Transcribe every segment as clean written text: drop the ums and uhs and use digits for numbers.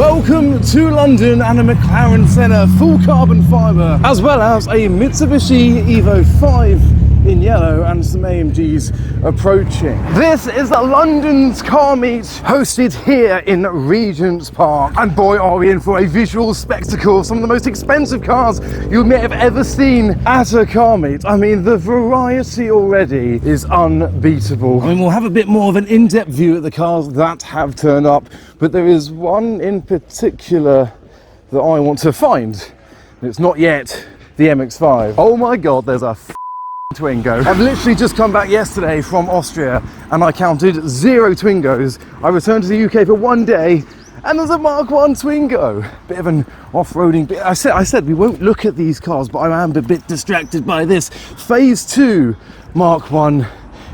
Welcome to London and a McLaren Senna full carbon fibre, as well as a Mitsubishi Evo 5 in yellow and some AMGs approaching. This is the London's car meet, hosted here in Regents Park. And boy, are we in for a visual spectacle of some of the most expensive cars you may have ever seen at a car meet. I mean, the variety already is unbeatable. I mean, we'll have a bit more of an in-depth view at the cars that have turned up, but there is one in particular that I want to find. It's not yet the MX-5. Oh my God, there's a Twingo. I've literally just come back yesterday from Austria and I counted 0 Twingos. I returned to the UK for 1 day and there's a Mark 1 Twingo. Bit of an off-roading bit. I said we won't look at these cars, but I am a bit distracted by this. Phase 2 Mark 1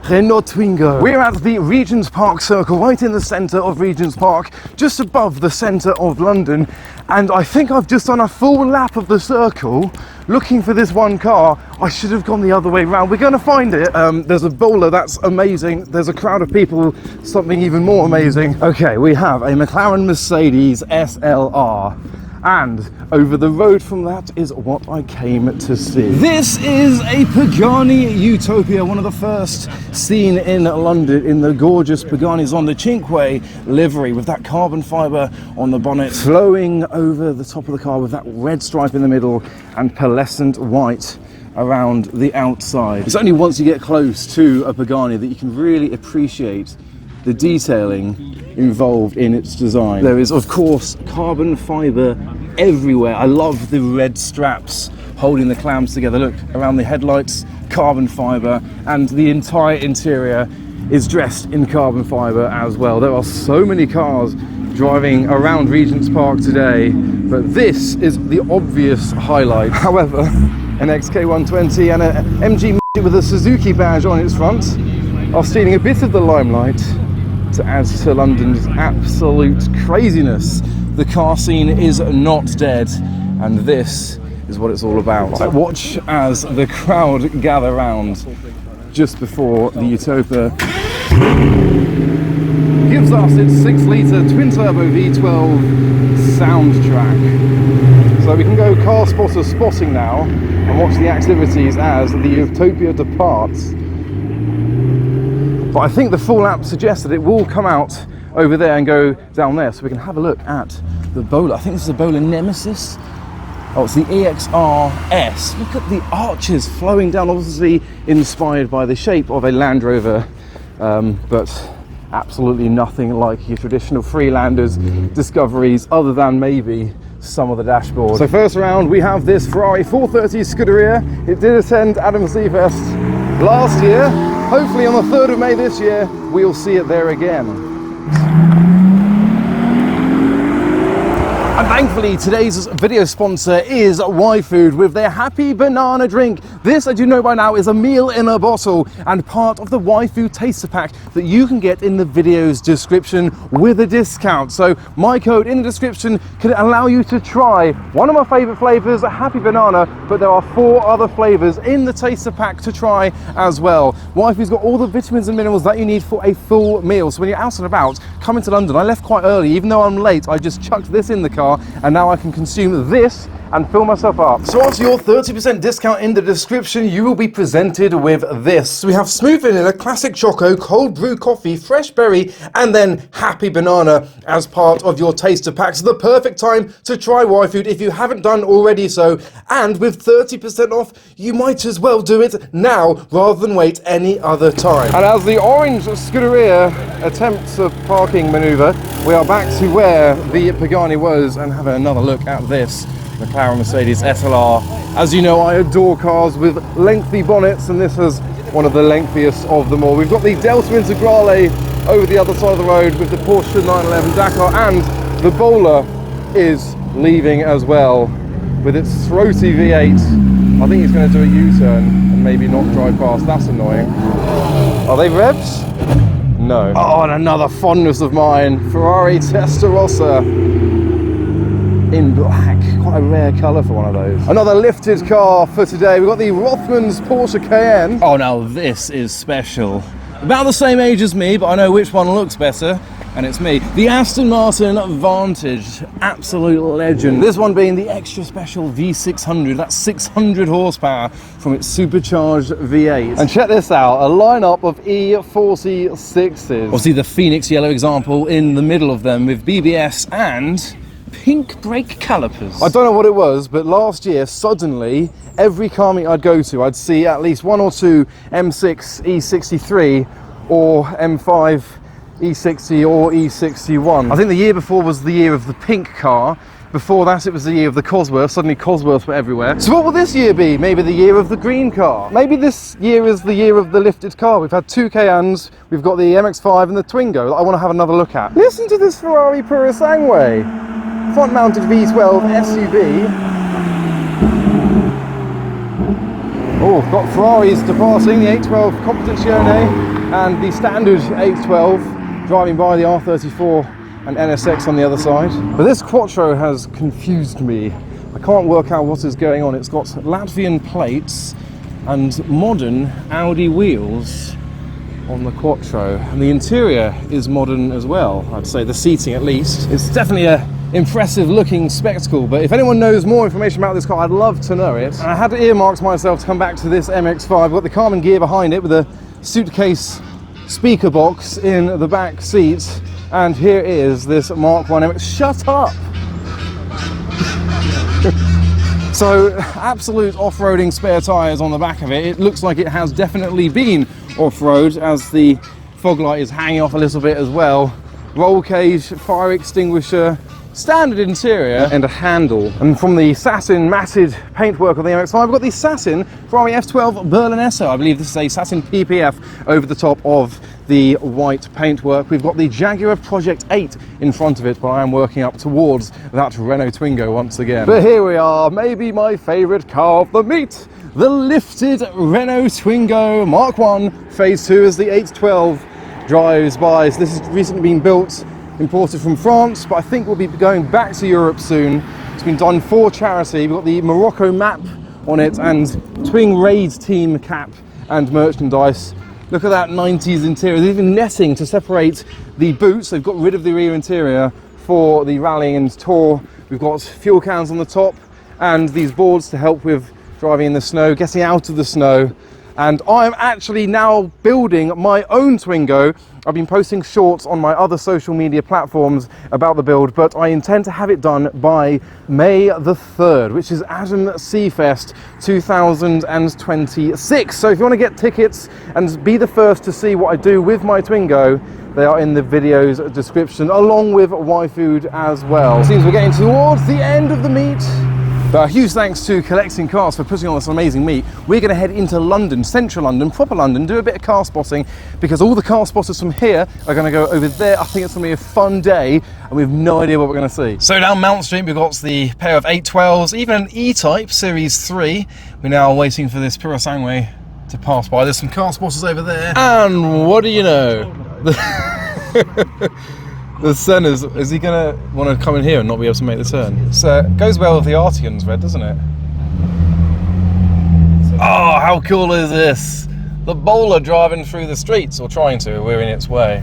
Renault Twingo. We're at the Regents Park circle, right in the centre of Regents Park, just above the centre of London. And I think I've just done a full lap of the circle looking for this one car. I should have gone the other way around. We're going to find it. There's a bowler, that's amazing. There's a crowd of people, something even more amazing. Okay, we have a McLaren Mercedes SLR. And over the road from that is what I came to see. This is a Pagani Utopia, one of the first seen in London in the gorgeous Paganis on the Cinque livery with that carbon fibre on the bonnet, flowing over the top of the car with that red stripe in the middle and pearlescent white around the outside. It's only once you get close to a Pagani that you can really appreciate the detailing involved in its design. There is, of course, carbon fibre everywhere. I love the red straps holding the clams together. Look, around the headlights, carbon fibre, and the entire interior is dressed in carbon fibre as well. There are so many cars driving around Regents Park today, but this is the obvious highlight. However, an XK120 and an MG with a Suzuki badge on its front are stealing a bit of the limelight to add to London's absolute craziness. The car scene is not dead, and this is what it's all about. Right, watch as the crowd gather round just before the Utopia gives us its 6-litre twin-turbo V12 soundtrack. So we can go car spotter spotting now and watch the activities as the Utopia departs. But I think the full app suggests that it will come out over there and go down there, so we can have a look at the bowler. I think this is a bowler Nemesis. Oh, it's the EXR-S. Look at the arches flowing down, obviously inspired by the shape of a Land Rover, but absolutely nothing like your traditional Freelanders discoveries, other than maybe some of the dashboard. So first round, we have this Ferrari 430 Scuderia. It did attend Adam's Lee Fest last year. Hopefully on the 3rd of May this year, we'll see it there again. And thankfully, today's video sponsor is Y-Food with their Happy Banana drink. This, as you know by now, is a meal in a bottle and part of the Y-Food taster pack that you can get in the video's description with a discount. So my code in the description can allow you to try one of my favorite flavors, a Happy Banana, but there are 4 other flavors in the taster pack to try as well. Y-Food's got all the vitamins and minerals that you need for a full meal. So when you're out and about, come into London. I left quite early, even though I'm late, I just chucked this in the car, and now I can consume this and fill myself up. So after your 30% discount in the description, you will be presented with this. We have smooth vanilla, classic choco, cold brew coffee, fresh berry, and then Happy Banana as part of your taster pack. So the perfect time to try Y-Food if you haven't done already so. And with 30% off, you might as well do it now rather than wait any other time. And as the orange Scuderia attempts a parking maneuver, we are back to where the Pagani was and have another look at this McLaren Mercedes SLR. As you know, I adore cars with lengthy bonnets, and this is one of the lengthiest of them all. We've got the Delta Integrale over the other side of the road with the Porsche 911 Dakar, and the bowler is leaving as well with its throaty V8. I think he's going to do a U-turn and maybe not drive past. That's annoying. Are they revs? No. Oh, and another fondness of mine, Ferrari Testarossa in black. Quite a rare colour for one of those. Another lifted car for today. We've got the Rothmans Porsche Cayenne. Oh, now this is special. About the same age as me, but I know which one looks better. and it's me. The Aston Martin Vantage, absolute legend. This one being the extra special V600, that's 600 horsepower from its supercharged V8. And check this out, a lineup of E46s. Obviously the Phoenix yellow example in the middle of them with BBS and pink brake calipers. I don't know what it was, but last year, suddenly, every car meet I'd go to, I'd see at least one or two M6 E63 or M5 E60 or E61. I think the year before was the year of the pink car. Before that, it was the year of the Cosworth. Suddenly Cosworths were everywhere. So what will this year be? Maybe the year of the green car. Maybe this year is the year of the lifted car. We've had two Cayennes, we've got the MX-5 and the Twingo that I want to have another look at. Listen to this Ferrari Purosangue. Front-mounted V12 SUV. Oh, got Ferraris departing, the 812 Competizione and the standard 812 driving by the R34 and NSX on the other side. But this Quattro has confused me. I can't work out what is going on. It's got Latvian plates and modern Audi wheels on the Quattro. And the interior is modern as well, I'd say, the seating at least. It's definitely a impressive looking spectacle, but if anyone knows more information about this car, I'd love to know it. And I had earmarked myself to come back to this MX-5. I've got the Karmann gear behind it with a suitcase speaker box in the back seat, and here is this Mark 1 MX. Shut up! So, absolute off-roading spare tyres on the back of it. It looks like it has definitely been off-road, as the fog light is hanging off a little bit as well. Roll cage, fire extinguisher, standard interior and a handle. And from the satin matted paintwork of the MX-5, I've got the satin Ferrari F12 Berlinetto. I believe this is a satin PPF over the top of the white paintwork. We've got the Jaguar Project 8 in front of it, but I am working up towards that Renault Twingo once again. But here we are, maybe my favourite car of the meet, the lifted Renault Twingo Mark 1 Phase 2 as the 812 drives by. So this has recently been built, imported from France, but I think we'll be going back to Europe soon. It's been done for charity. We've got the Morocco map on it and Twing Raid team cap and merchandise. Look at that 90s interior. There's even netting to separate the boots. They've got rid of the rear interior for the rallying and tour. We've got fuel cans on the top and these boards to help with driving in the snow, getting out of the snow. And I'm actually now building my own Twingo. I've been posting shorts on my other social media platforms about the build, but I intend to have it done by May the 3rd, which is Adam Seafest 2026. So if you want to get tickets and be the first to see what I do with my Twingo, they are in the video's description, along with YFood as well. It seems we're getting towards the end of the meet. But a huge thanks to Collecting Cars for putting on this amazing meet. We're going to head into London, central London, proper London, do a bit of car spotting, because all the car spotters from here are going to go over there. I think it's going to be a fun day, and we have no idea what we're going to see. So down Mount Street, we've got the pair of 812s, even an E-Type Series 3. We're now waiting for this Purosangue to pass by. There's some car spotters over there. And what do you know? The Senna's, is he going to want to come in here and not be able to make the turn? So it goes well with the Arteon's red, doesn't it? Oh, how cool is this? The bowler driving through the streets, or trying to, we're in its way.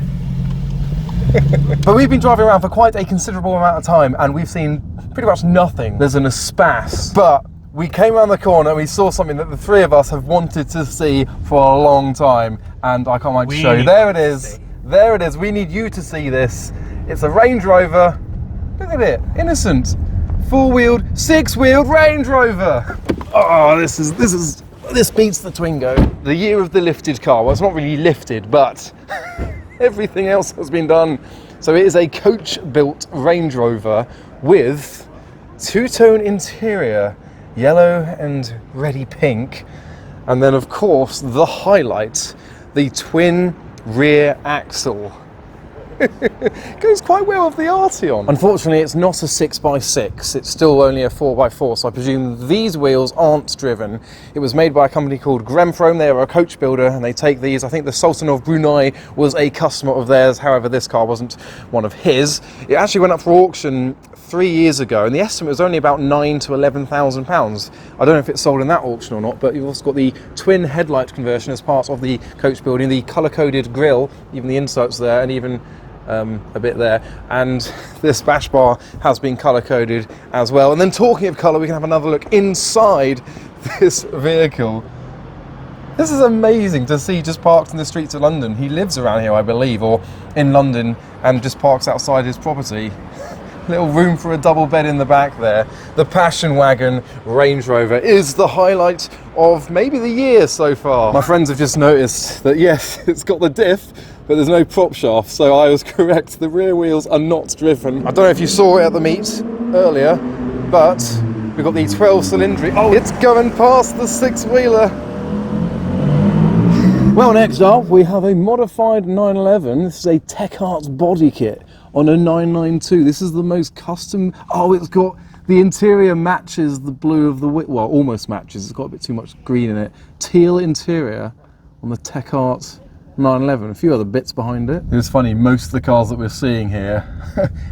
But we've been driving around for quite a considerable amount of time and we've seen pretty much nothing. There's an Espace, but we came around the corner and we saw something that the three of us have wanted to see for a long time, and I can't wait to show you. There it is. There it is. We need you to see this. It's a Range Rover. Look at it. Innocent. Four-wheeled, six-wheeled Range Rover. Oh, this beats the Twingo. The year of the lifted car. Well, it's not really lifted, but everything else has been done. So it is a coach-built Range Rover with two-tone interior, yellow and reddy pink, and then of course the highlight, the twin rear axle. Goes quite well with the Arteon. Unfortunately, it's not a 6x6, it's still only a 4x4, so I presume these wheels aren't driven. It was made by a company called Gremfrome. They are a coach builder and they take these. I think the Sultan of Brunei was a customer of theirs, however this car wasn't one of his. It actually went up for auction 3 years ago and the estimate was only about £9,000 to £11,000. I don't know if it's sold in that auction or not, but you've also got the twin headlight conversion as part of the coach building, the colour-coded grille, even the inserts there, and even a bit there, and this bash bar has been color coded as well. And then talking of color, we can have another look inside this vehicle. This is amazing to see, just parked in the streets of London. He lives around here, I believe, or in London, and just parks outside his property. Little room for a double bed in the back there. The Passion Wagon Range Rover is the highlight of maybe the year so far. My friends have just noticed that yes, it's got the diff, but there's no prop shaft, so I was correct. The rear wheels are not driven. I don't know if you saw it at the meet earlier, but we've got the 12-cylinder. Oh, it's going past the 6-wheeler. Well, next up we have a modified 911. This is a Tech Arts body kit on a 992. This is the most custom. Oh, it's got the interior matches the blue of the well, almost matches. It's got a bit too much green in it. Teal interior on the Tech Arts 911. A few other bits behind it. It's funny, most of the cars that we're seeing here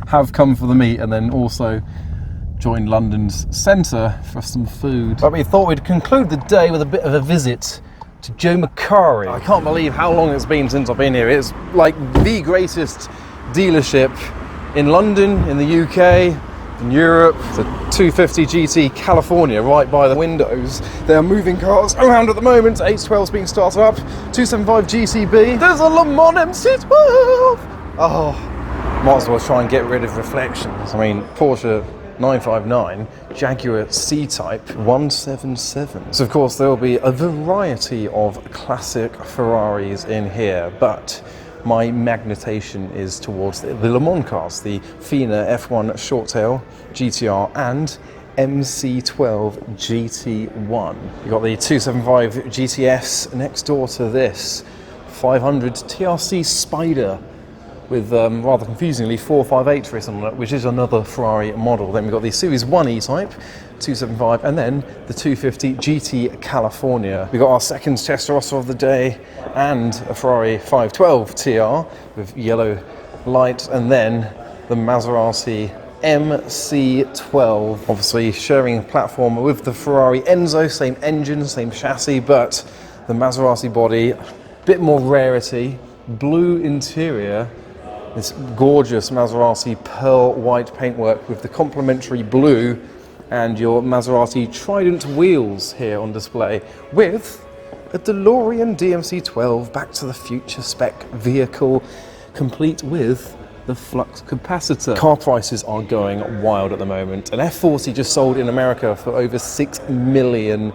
have come for the meet and then also joined London's centre for some food. But we thought we'd conclude the day with a bit of a visit to Joe Macari. I can't believe how long it's been since I've been here. It's like the greatest dealership in London, in the UK, in Europe. It's a 250 GT California right by the windows. They're moving cars around at the moment. 812's being started up. 275 GTB. There's a Le Mans MC12. Oh, might as well try and get rid of reflections. I mean, Porsche 959, Jaguar C-Type 177. So of course there will be a variety of classic Ferraris in here, but my magnetation is towards the Le Mans cars, the Fina F1 Shorttail GTR and MC12 GT1. You've got the 275 GTS next door to this 500 TRC Spider with rather confusingly 458 written on it, which is another Ferrari model. Then we've got the Series 1 E-Type 275 and then the 250 GT California. We've got our second Testarossa of the day and a Ferrari 512 TR with yellow light, and then the Maserati MC12, obviously sharing a platform with the Ferrari Enzo, same engine, same chassis, but the Maserati body, bit more rarity, blue interior, this gorgeous Maserati pearl white paintwork with the complementary blue and your Maserati Trident wheels here on display with a DeLorean DMC-12 Back to the Future spec vehicle complete with the flux capacitor. Car prices are going wild at the moment. An F40 just sold in America for over $6 million.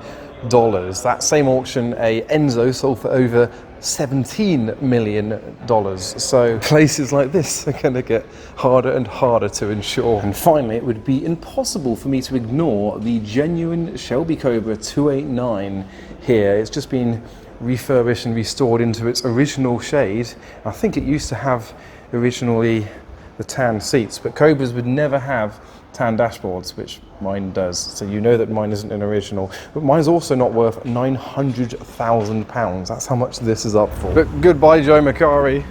That same auction, a Enzo sold for over $17 million. So places like this are going to get harder and harder to insure. And finally, it would be impossible for me to ignore the genuine Shelby Cobra 289 here. It's just been refurbished and restored into its original shade. I think it used to have originally the tan seats, but Cobras would never have tan dashboards, which mine does. So you know that mine isn't an original, but mine is also not worth £900,000. That's how much this is up for. But goodbye, Joe Macari.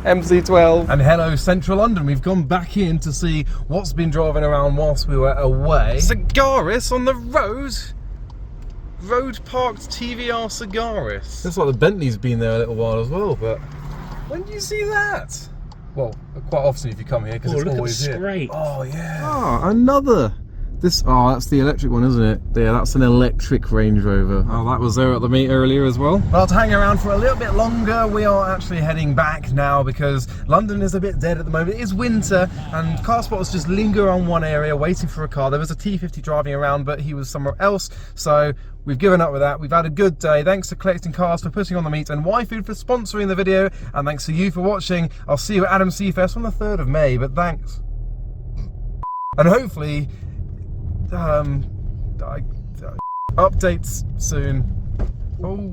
MC12. And hello, Central London. We've gone back in to see what's been driving around whilst we were away. Cigaris on the road. Road parked TVR Cigaris. Looks like the Bentley's been there a little while as well, but when do you see that? Well, quite often if you come here, because it's always here. Straight. Oh yeah. Ah, another. This. Oh, that's the electric one, isn't it? Yeah, that's an electric Range Rover. Oh, that was there at the meet earlier as well. Well, to hang around for a little bit longer, we are actually heading back now because London is a bit dead at the moment. It is winter, and car spotters just linger on one area waiting for a car. There was a T50 driving around, but he was somewhere else, so we've given up with that. We've had a good day. Thanks to Collecting Cars for putting on the meet, and YFood for sponsoring the video, and thanks to you for watching. I'll see you at Adam C Fest on the 3rd of May, but thanks. And hopefully, updates soon. Oh.